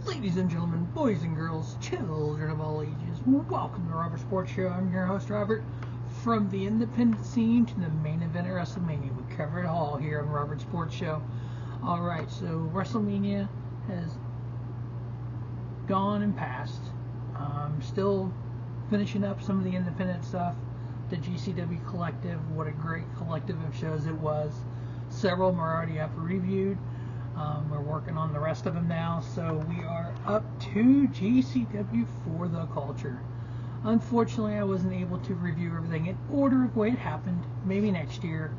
Ladies and gentlemen, boys and girls, children of all ages, welcome to the Robert Sports Show. I'm your host, Robert. From the independent scene to the main event of WrestleMania, we cover it all here on the Robert Sports Show. Alright, so WrestleMania has gone and passed. Still finishing up some of the independent stuff. The GCW Collective, what a great collective of shows it was. Several of them are already up reviewed. We're working on the rest of them now, so we are up to GCW for the Culture. Unfortunately, I wasn't able to review everything in order of the way it happened. Maybe next year.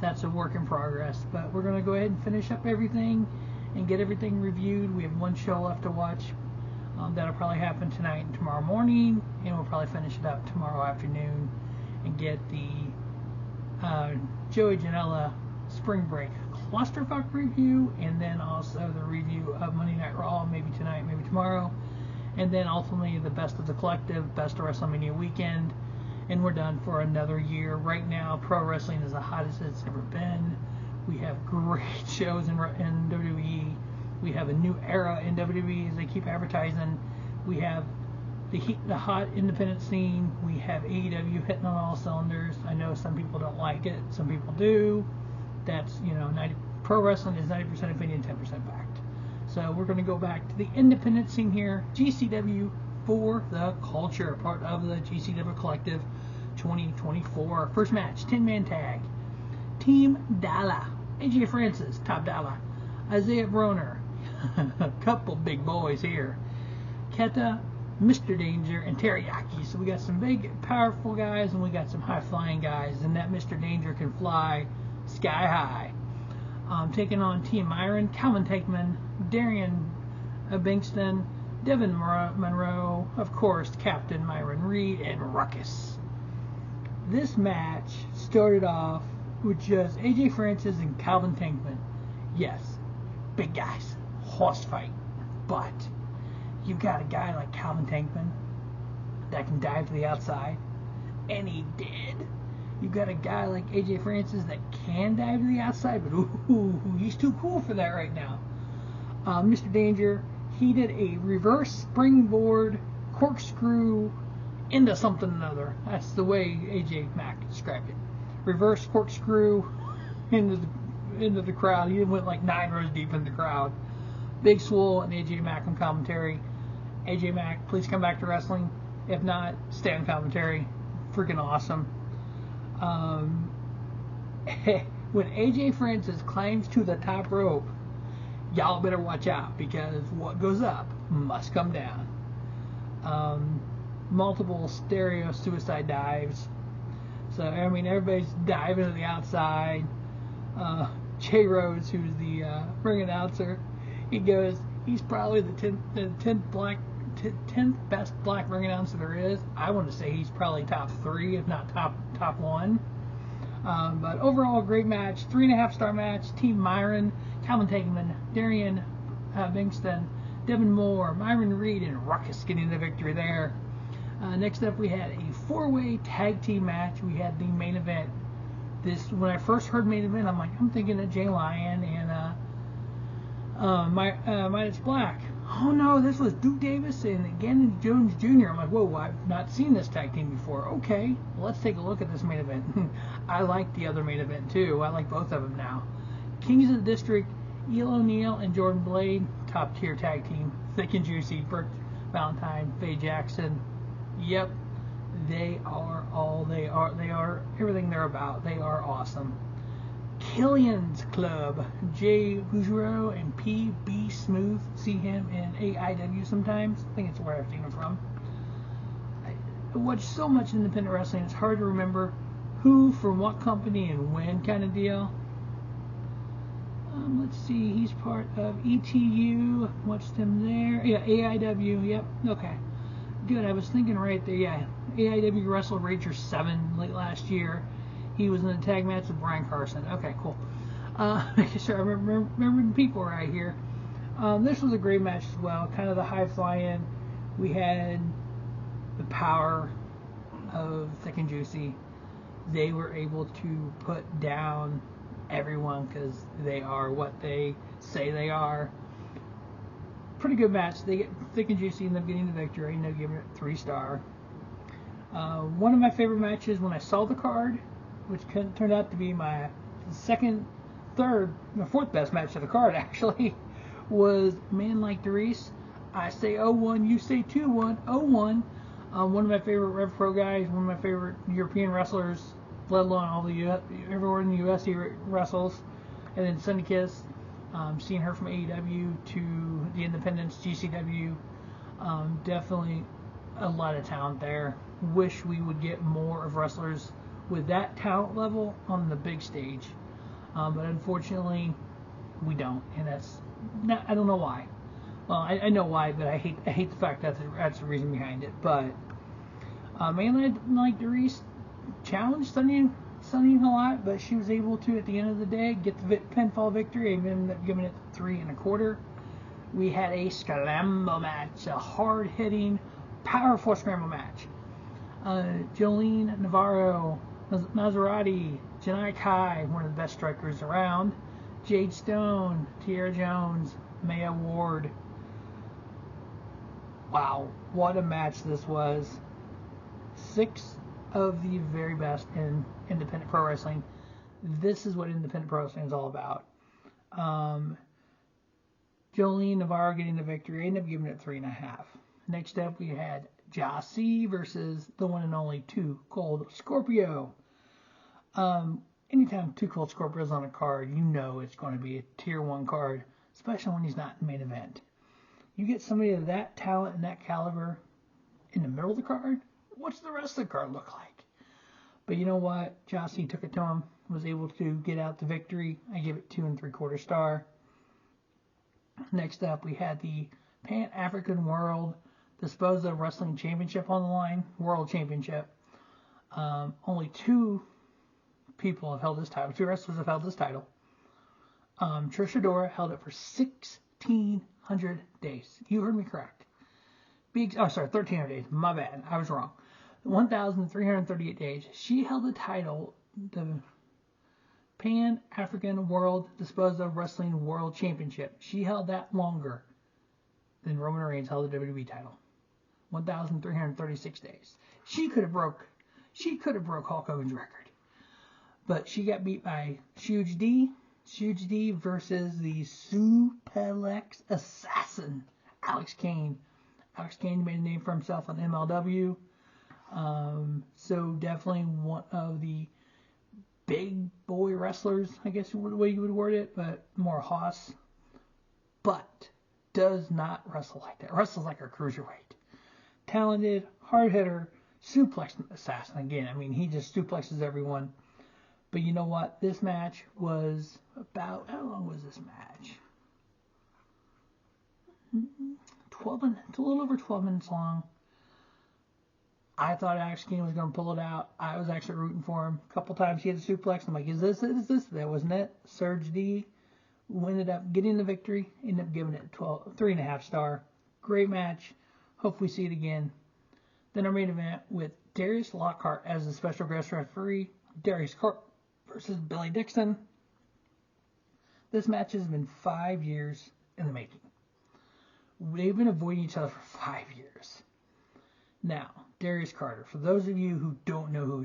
That's a work in progress, but we're going to go ahead and finish up everything and get everything reviewed. We have one show left to watch. That'll probably happen tonight and tomorrow morning, and we'll probably finish it up tomorrow afternoon and get the Joey Janela Spring Break Clusterfuck review, and then also the review of Monday Night Raw, maybe tonight, maybe tomorrow, and then ultimately the Best of the Collective, Best of WrestleMania Weekend, and we're done for another year. Right now, pro wrestling is the hottest it's ever been. We have great shows in WWE. We have a new era in WWE as they keep advertising. We have the hot independent scene. We have AEW hitting on all cylinders. I know some people don't like it. Some people do. That's, pro wrestling is 90% opinion, 10% fact. So we're going to go back to the independent scene here. GCW for the Culture, part of the GCW Collective 2024. First match, 10-man tag. Team Dolla, AJ Francis, Top Dollar, Isaiah Broner, a couple big boys here, Keita, Mr. Danger, and Yaki. So we got some big, powerful guys, and we got some high-flying guys, and that Mr. Danger can fly sky high. Taking on Team Myron, Tankman, Darian, Bengston, Devon, Monroe, of course, Captain Myron Reed, and Ruckus. This match started off with just AJ Francis and Calvin Tankman. Yes, big guys, horse fight, but you've got a guy like Calvin Tankman that can dive to the outside, and he did. You've got a guy like AJ Francis that can dive to the outside, but he's too cool for that right now. Mr. Danger, he did a reverse springboard corkscrew into something or another. That's the way AJ Mack described it. Reverse corkscrew into the crowd. He went like 9 rows deep in the crowd. Big Swole and AJ Mack on commentary. AJ Mack, please come back to wrestling. If not, stay on commentary. Freaking awesome. When AJ Francis climbs to the top rope, y'all better watch out, because what goes up must come down. Multiple stereo suicide dives. So, everybody's diving to the outside. Jay Rhodes, who's the ring announcer, he's probably the 10th best black ring announcer there is. I want to say he's probably top 3, if not top 1. But overall, great match. 3.5-star match. Team Myron, Calvin Tankman, Darian, Bengston, Devon Moore, Myron Reed, and Ruckus getting the victory there. Next up, we had a 4-way tag team match. We had the main event. When I first heard main event, I'm thinking of Jay Lyon and Midas Black. Oh no, this was Duke Davis and Ganon Jones Jr. I'm like, whoa, I've not seen this tag team before. Okay, well, let's take a look at this main event. I like the other main event too. I like both of them now. Kings of the District, Eel O'Neill and Jordan Blade, top tier tag team. Thick and juicy. Brooke, Valentine, Faye Jackson. Yep, they are all they are. They are everything they're about. They are awesome. Killionaires Club, Jay Boujii and P.B. Smooth. See him in AIW sometimes. I think it's where I've seen him from. I watch so much independent wrestling, it's hard to remember who from what company and when kind of deal. Let's see, he's part of ETU. Watched him there. Yeah, AIW. Yep. Okay. Good. I was thinking right there. Yeah, AIW wrestled Rager 7 late last year. He was in a tag match with Brian Carson. Okay, cool. Sure, I remember the people right here. This was a great match as well. Kind of the high flying. We had the power of Thick and Juicy. They were able to put down everyone because they are what they say they are. pretty good match. They get thick and juicy, and they're getting the victory, and they're giving it 3-star. One of my favorite matches when I saw the card, which turned out to be my fourth best match of the card actually, was Man Like DeReiss. I say 0-1, you say 2-1, 0-1. One of my favorite Rev Pro guys, one of my favorite European wrestlers, let alone all the everywhere in the US he wrestles. And then Sonny Kiss, seeing her from AEW to the Independents, GCW, definitely a lot of talent there. Wish we would get more of wrestlers with that talent level on the big stage, but unfortunately we don't, and that's not, I don't know why. Well, I know why, but I hate the fact that that's the reason behind it. But Man Like DeReiss challenged Sonny a lot, but she was able to, at the end of the day, get the pinfall victory and ended up giving it 3.25. We had a scramble match, a hard-hitting, powerful scramble match. Joseline, Navarro, Mazzerati, Janai, one of the best strikers around, Jade Stone, Tiara Jones, Maya Ward. Wow, what a match this was. 6 of the very best in independent pro wrestling. This is what independent pro wrestling is all about. Joseline, Navarro getting the victory. I ended up giving it 3.5. Next up, we had Jah-C versus the one and only Too Cold Scorpio. Anytime Too Cold Scorpio's on a card, you know it's going to be a tier 1 card, especially when he's not in the main event. You get somebody of that talent and that caliber in the middle of the card, what's the rest of the card look like? But you know what? Jah-C took it to him, was able to get out the victory. I give it 2.75 star. Next up, we had the Pan-Afrikan World Disposed of Wrestling Championship on the line, World Championship. Only 2 people have held this title. 2 wrestlers have held this title. Trish Adora held it for 1,600 days. You heard me correct. 1,300 days. My bad. I was wrong. 1,338 days. She held the title, the Pan-Afrikan World Disposed of Wrestling World Championship. She held that longer than Roman Reigns held the WWE title. 1,336 days. She could have broke Hulk Hogan's record. But she got beat by Suge D. Suge D versus the Suplex Assassin, Alex Kane. Alex Kane made a name for himself on MLW. So definitely one of the big boy wrestlers, I guess the way you would word it, but more hoss. But does not wrestle like that. Wrestles like a cruiserweight. Talented, hard hitter, suplex assassin. Again, I mean, he just suplexes everyone. But you know what? This match was about, how long was this match? 12 minutes, a little over 12 minutes long. I thought Alex Kane was going to pull it out. I was actually rooting for him. A couple times he had a suplex. I'm like, is this? That wasn't it. Surge D ended up getting the victory. Ended up giving it 3.5 star. Great match. Hope we see it again. Then our main event with Darius Lockhart as the special guest referee. Darius versus Billy Dixon. This match has been 5 years in the making. They've been avoiding each other for 5 years. Now, Darius Carter, for those of you who don't know who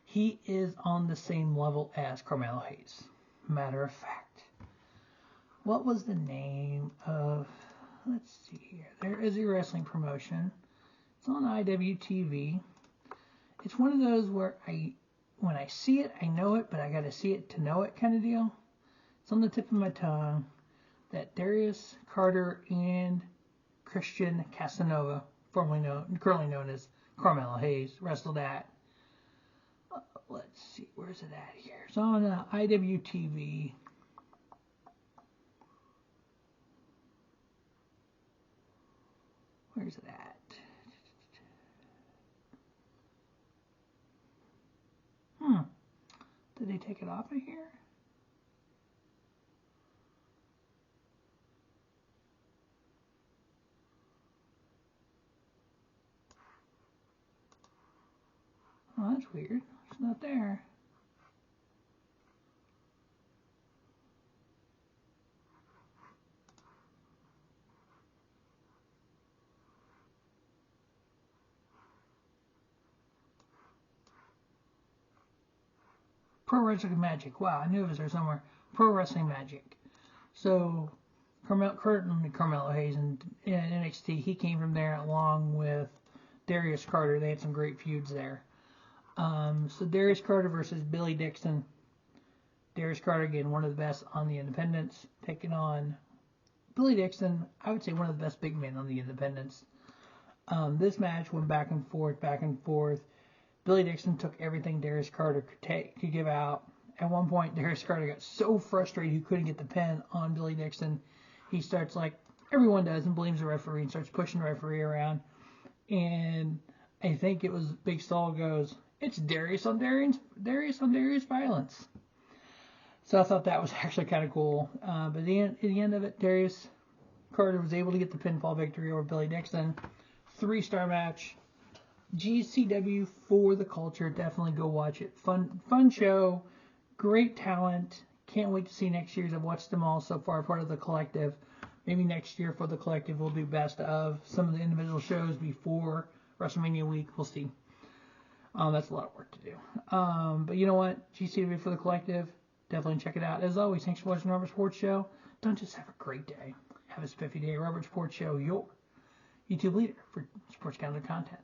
he is on the same level as Carmelo Hayes. Matter of fact. What was the name of, let's see here. There is a wrestling promotion. It's on IWTV. It's one of those where when I see it, I know it, but I got to see it to know it kind of deal. It's on the tip of my tongue that Darius Carter and Christian Casanova, currently known as Carmelo Hayes, wrestled at. Let's see, where's it at here? It's on IWTV. Where's it at? Did they take it off of here? Oh, that's weird. It's not there. Pro Wrestling Magic. Wow, I knew it was there somewhere. Pro Wrestling Magic. So Carmelo Hayes in NXT, he came from there along with Darius Carter. They had some great feuds there. So Darius Carter versus Billy Dixon. Darius Carter, again, one of the best on the independents, taking on Billy Dixon, I would say one of the best big men on the independents. This match went back and forth. Billy Dixon took everything Darius Carter could give out. At one point, Darius Carter got so frustrated he couldn't get the pin on Billy Dixon. He starts, like everyone does, and blames the referee and starts pushing the referee around. And I think it was Big Stall goes, "It's Darius on Darius violence." So I thought that was actually kind of cool. But at the end of it, Darius Carter was able to get the pinfall victory over Billy Dixon. 3-star match. GCW for the culture. Definitely go watch it. Fun show. Great talent. Can't wait to see next year's. I've watched them all so far, part of the collective. Maybe next year for the collective we'll do best of some of the individual shows before WrestleMania week. We'll see. That's a lot of work to do. But you know what? GCW for the collective. Definitely check it out. As always, thanks for watching the Robert Sports Show. Don't just have a great day. Have a spiffy day. Robert Sports Show, your YouTube leader for sports calendar content.